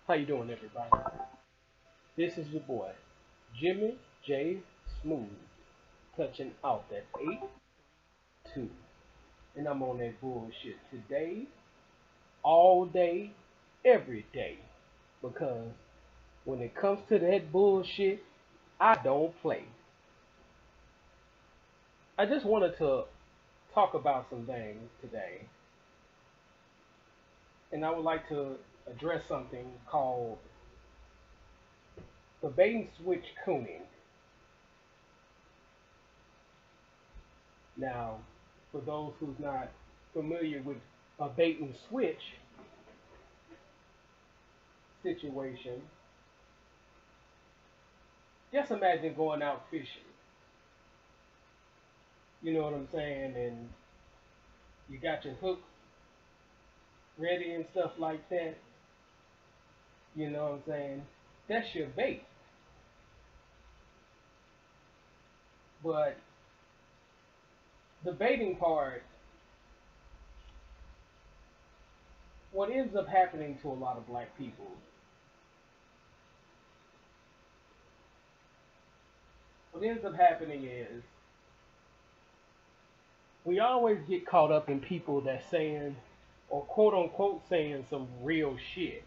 How you doing, everybody? This is your boy, Jimmy J. Smooth, touching out that 8-2. And I'm on that bullshit today, all day, every day. Because when it comes to that bullshit, I don't play. I just wanted to talk about some things today. And I would like to address something called the bait and switch cooning. Now, for those who's not familiar with a bait and switch situation, just imagine going out fishing. You know what I'm saying? And you got your hook ready and stuff like that. You know what I'm saying? That's your bait. But the baiting part, what ends up happening to a lot of black people, what ends up happening is we always get caught up in people that's saying, or quote unquote saying some real shit.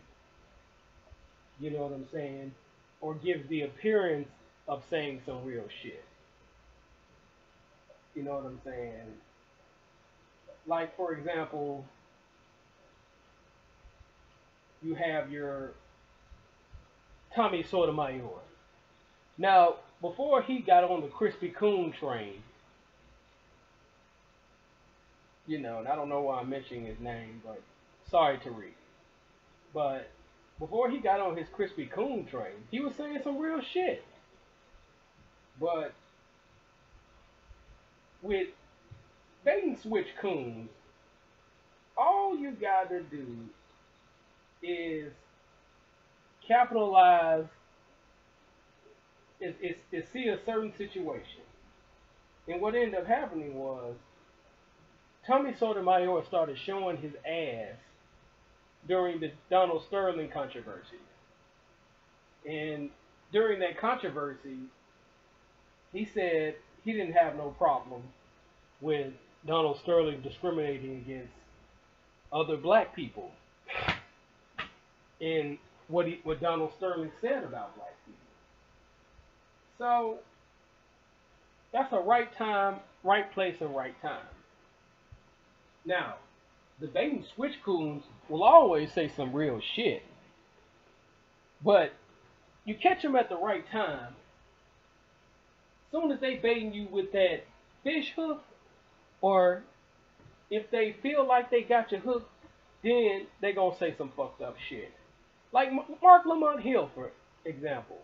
You know what I'm saying? Or gives the appearance of saying some real shit. You know what I'm saying? Like, for example, you have your Tommy Sotomayor. Now, before he got on the Crispy Coon train, you know, and I don't know why I'm mentioning his name, but sorry, Tariq. But before he got on his Crispy Coon train, he was saying some real shit. But with bait and switch coons, all you gotta do is capitalize, is see a certain situation. And what ended up happening was Tommy Sotomayor started showing his ass during the Donald Sterling controversy. And during that controversy, he said he didn't have no problem with Donald Sterling discriminating against other black people. And what Donald Sterling said about black people. So that's a right time, right place, and right time. Now, the bait and switch coons will always say some real shit, but you catch them at the right time. Soon as they baiting you with that fish hook, or if they feel like they got your hook, then they gonna say some fucked up shit. Like Mark Lamont Hill, for example.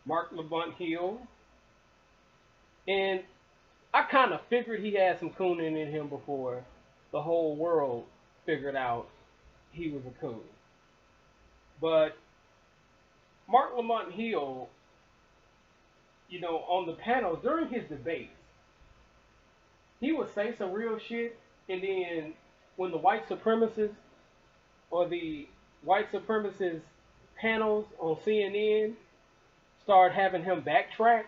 Mark Lamont Hill, and I kind of figured he had some cooning in him before the whole world figured out he was a coon. But Mark Lamont Hill, you know, on the panels during his debates, he would say some real shit, and then when the white supremacists or the white supremacist panels on CNN started having him backtrack,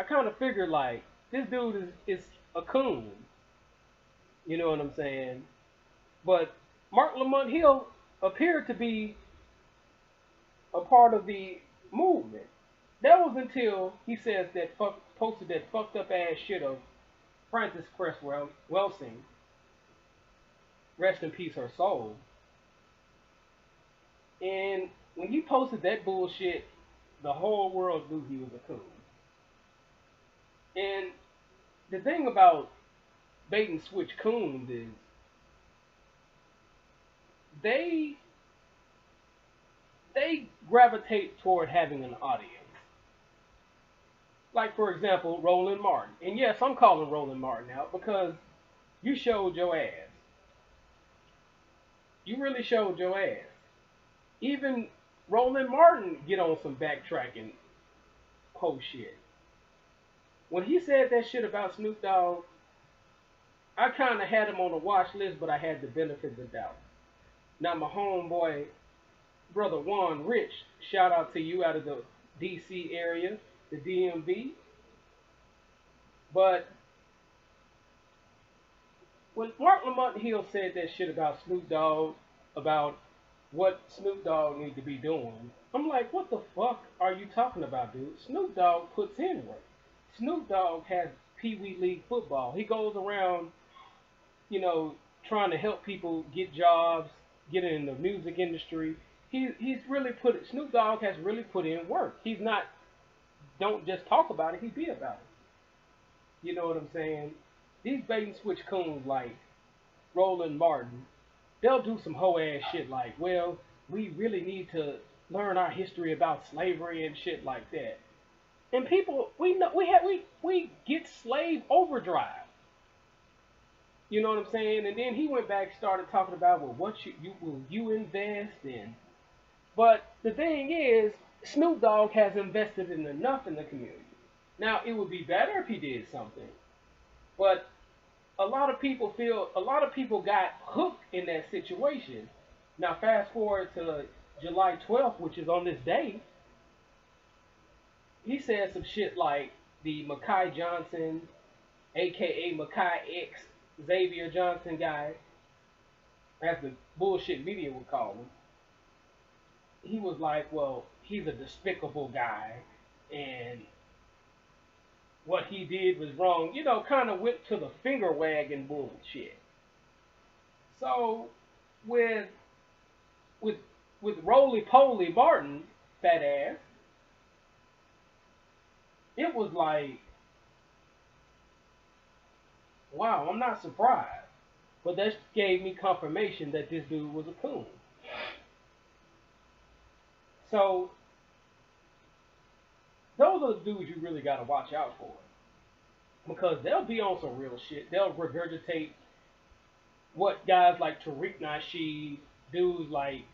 I kind of figured like this dude is a coon. You know what I'm saying? But Mark Lamont Hill appeared to be a part of the movement. That was until he says that posted that fucked up ass shit of Frances Cress Welsing, rest in peace her soul. And when he posted that bullshit, the whole world knew he was a coon. And the thing about bait and switch coons is they gravitate toward having an audience. Like, for example, Roland Martin. And yes, I'm calling Roland Martin out because you showed your ass. You really showed your ass. Even Roland Martin get on some backtracking whole shit. When he said that shit about Snoop Dogg, I kind of had him on the watch list, but I had the benefit of the doubt. Now, my homeboy brother Juan Rich, shout out to you out of the DC area, the DMV. But when Mark Lamont Hill said that shit about Snoop Dogg, about what Snoop Dogg need to be doing, I'm like, what the fuck are you talking about, dude? Snoop Dogg puts in work. Snoop Dogg has Pee Wee League football. He goes around, you know, trying to help people get jobs, get in the music industry. He's really Snoop Dogg has really put in work. He's not don't just talk about it, he be about it. You know what I'm saying? These bait and switch coons like Roland Martin, they'll do some hoe ass shit like, well, we really need to learn our history about slavery and shit like that. And people, we know we get slave overdrive. You know what I'm saying? And then he went back, started talking about, well, what will you invest in? But the thing is, Snoop Dogg has invested in enough in the community. Now, it would be better if he did something, but a lot of people got hooked in that situation. Now, fast forward to July 12th, which is on this day, he said some shit like the Makai Johnson, aka Makai X Xavier Johnson guy, as the bullshit media would call him. He was like, well, he's a despicable guy, and what he did was wrong. You know, kind of went to the finger wagging bullshit. So with Roly Poly Martin, fat ass, it was like, wow, I'm not surprised. But that gave me confirmation that this dude was a coon. So those are the dudes you really gotta watch out for. Because they'll be on some real shit. They'll regurgitate what guys like Tariq Nasheed, dudes like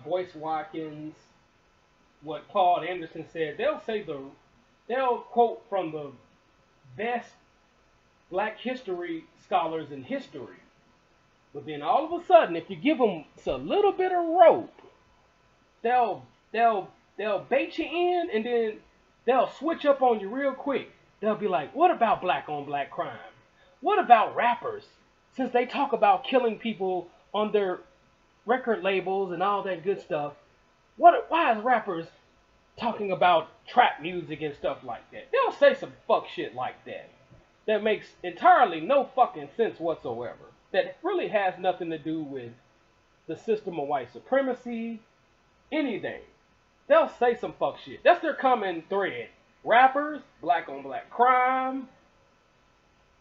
Boyce Watkins, what Paul Anderson said. They'll quote from the best black history scholars in history. But then all of a sudden, if you give them a little bit of rope, they'll bait you in, and then they'll switch up on you real quick. They'll be like, what about black on black crime? What about rappers? Since they talk about killing people on their record labels and all that good stuff, why is rappers talking about trap music and stuff like that? They'll say some fuck shit like that. That makes entirely no fucking sense whatsoever. That really has nothing to do with the system of white supremacy, anything. They'll say some fuck shit. That's their common thread. Rappers, black on black crime,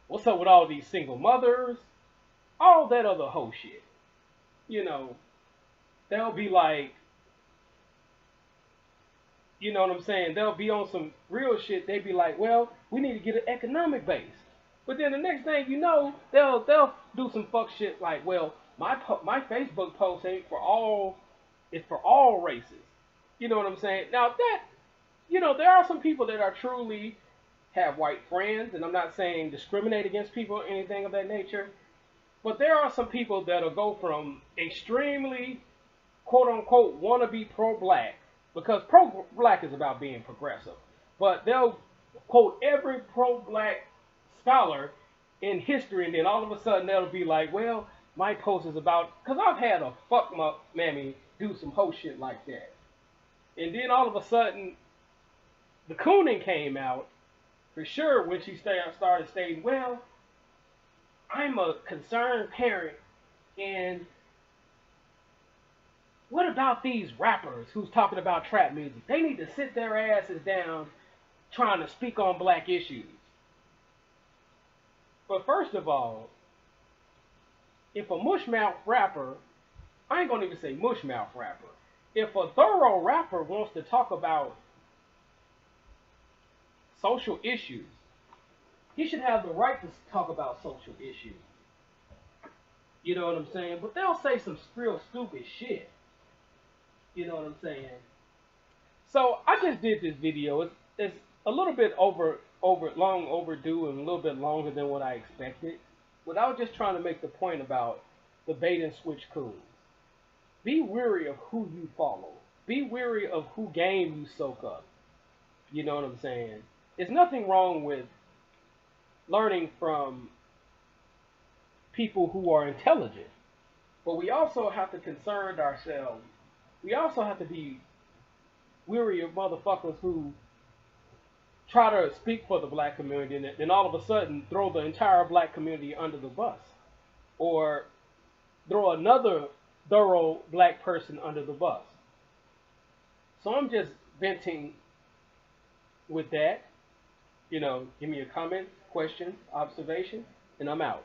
what's up with all these single mothers, all that other hoe shit. You know, they'll be like, you know what I'm saying? They'll be on some real shit. They be like, well, we need to get an economic base. But then the next thing you know, they'll do some fuck shit like, well, my Facebook post ain't for all, it's for all races. You know what I'm saying? Now that, you know, there are some people that are truly have white friends, and I'm not saying discriminate against people or anything of that nature, but there are some people that'll go from extremely, quote unquote, wanna be pro-black, because pro-black is about being progressive, but they'll quote every pro-black scholar in history, and then all of a sudden they'll be like, well, my post is about, because I've had a fuck mammy do some hoe shit like that. And then all of a sudden, the coonin came out, for sure, when she started stating, well, I'm a concerned parent, and what about these rappers who's talking about trap music? They need to sit their asses down trying to speak on black issues. But first of all, if a mushmouth rapper, I ain't gonna even say mushmouth rapper, if a thorough rapper wants to talk about social issues, he should have the right to talk about social issues. You know what I'm saying? But they'll say some real stupid shit. You know what I'm saying? So I just did this video. It's a little bit long overdue and a little bit longer than what I expected. But I was just trying to make the point about the bait and switch coons. be wary of who you follow. Be wary of who game you soak up. You know what I'm saying? There's nothing wrong with learning from people who are intelligent, but we also have to concern ourselves. We also have to be weary of motherfuckers who try to speak for the black community and then all of a sudden throw the entire black community under the bus, or throw another thorough black person under the bus. So I'm just venting with that. Give me a comment, question, observation, and I'm out.